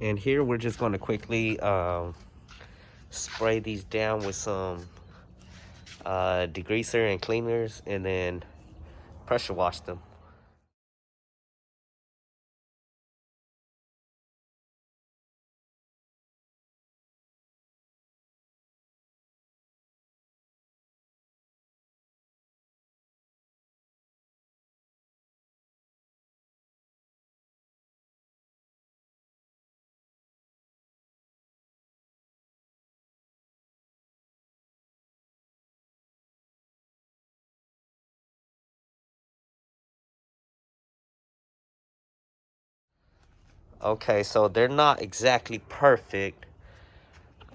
And here we're just going to quickly spray these down with some degreaser and cleaners, and then pressure wash them. Okay, so they're not exactly perfect.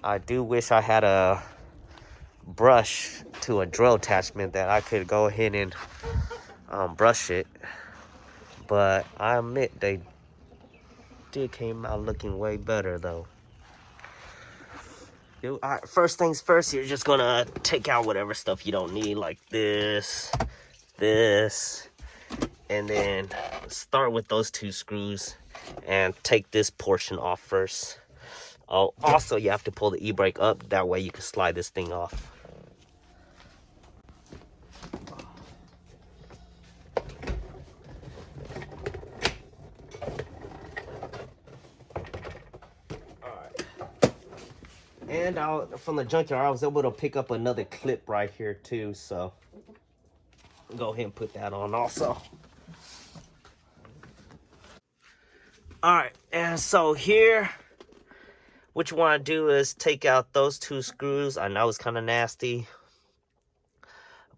I do wish I had a brush to a drill attachment that I could go ahead and brush it, but I admit they did came out looking way better though. All right, first things first, you're just gonna take out whatever stuff you don't need, like this, and then start with those 2 screws and take this portion off first. Oh, also you have to pull the e-brake up, that way you can slide this thing off. And from the junkyard, I was able to pick up another clip right here too, so go ahead and put that on also. All right, and so here, what you want to do is take out those 2 screws. I know it's kind of nasty,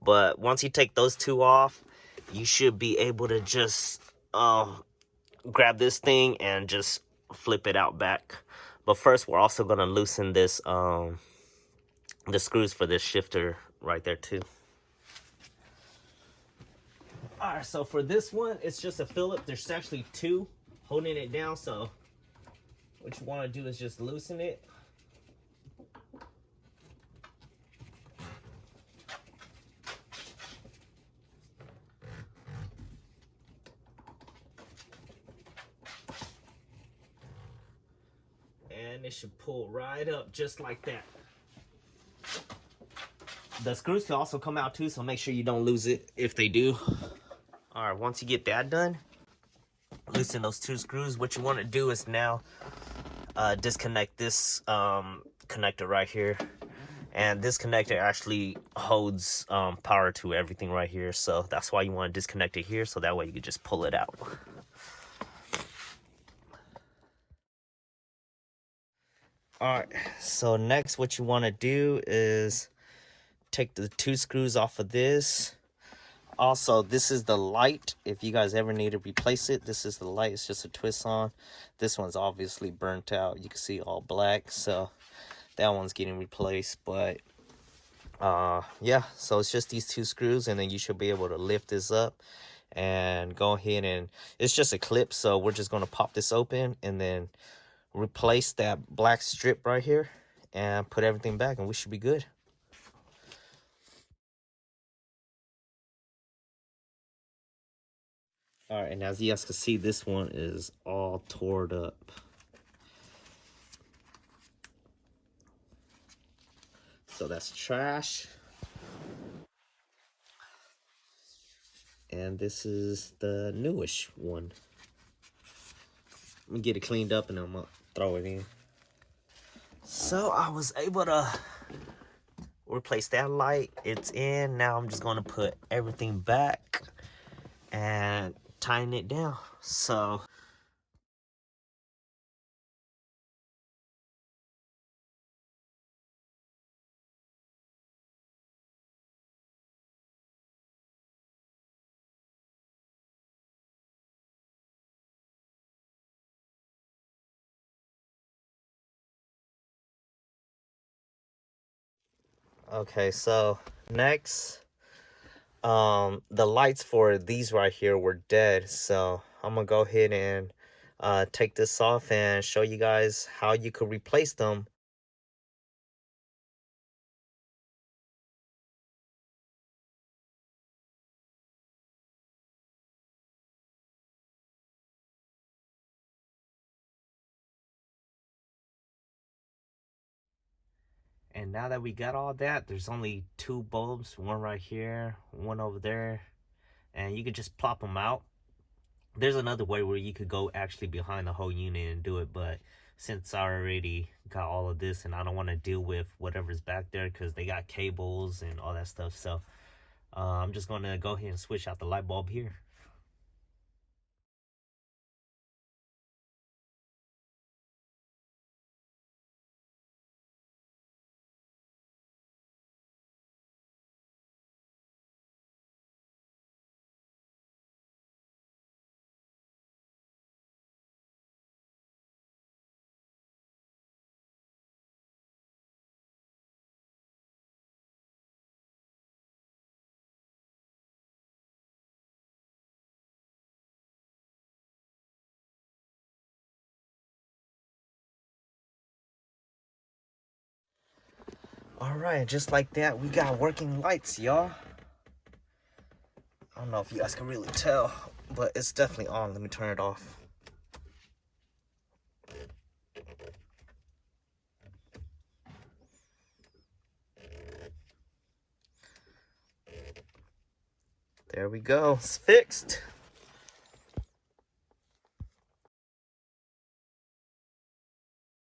but once you take those 2 off, you should be able to just grab this thing and just flip it out back. But first, we're also going to loosen this the screws for this shifter right there too. All right, so for this one, it's just a Phillips. There's actually 2 holding it down, so what you want to do is just loosen it. And it should pull right up just like that. The screws can also come out too, so make sure you don't lose it if they do. All right, once you get that done, loosen those 2 screws. What you want to do is now disconnect this connector right here. And this connector actually holds power to everything right here. So that's why you want to disconnect it here, so that way you can just pull it out. All right, so next what you want to do is take the 2 screws off of this. Also, this is the light. If you guys ever need to replace it, this is the light. It's just a twist on. This one's obviously burnt out. You can see all black, so that one's getting replaced. But yeah, so it's just these 2 screws, and then you should be able to lift this up and go ahead, and it's just a clip, so we're just going to pop this open and then replace that black strip right here and put everything back, and we should be good. All right, and as you guys can see, this one is all torn up. So that's trash. And this is the newish one. Let me get it cleaned up and I'm gonna throw it in. So I was able to replace that light. It's in. Now I'm just gonna put everything back and tighten it down. So okay, so next, the lights for these right here were dead, so I'm gonna go ahead and take this off and show you guys how you could replace them. And now that we got all that, there's only 2 bulbs, one right here, one over there, and you could just plop them out. There's another way where you could go actually behind the whole unit and do it, but since I already got all of this and I don't want to deal with whatever's back there because they got cables and all that stuff, so I'm just going to go ahead and switch out the light bulb here. All right, just like that, we got working lights, y'all. I don't know if you guys can really tell, but it's definitely on. Let me turn it off. There we go. It's fixed.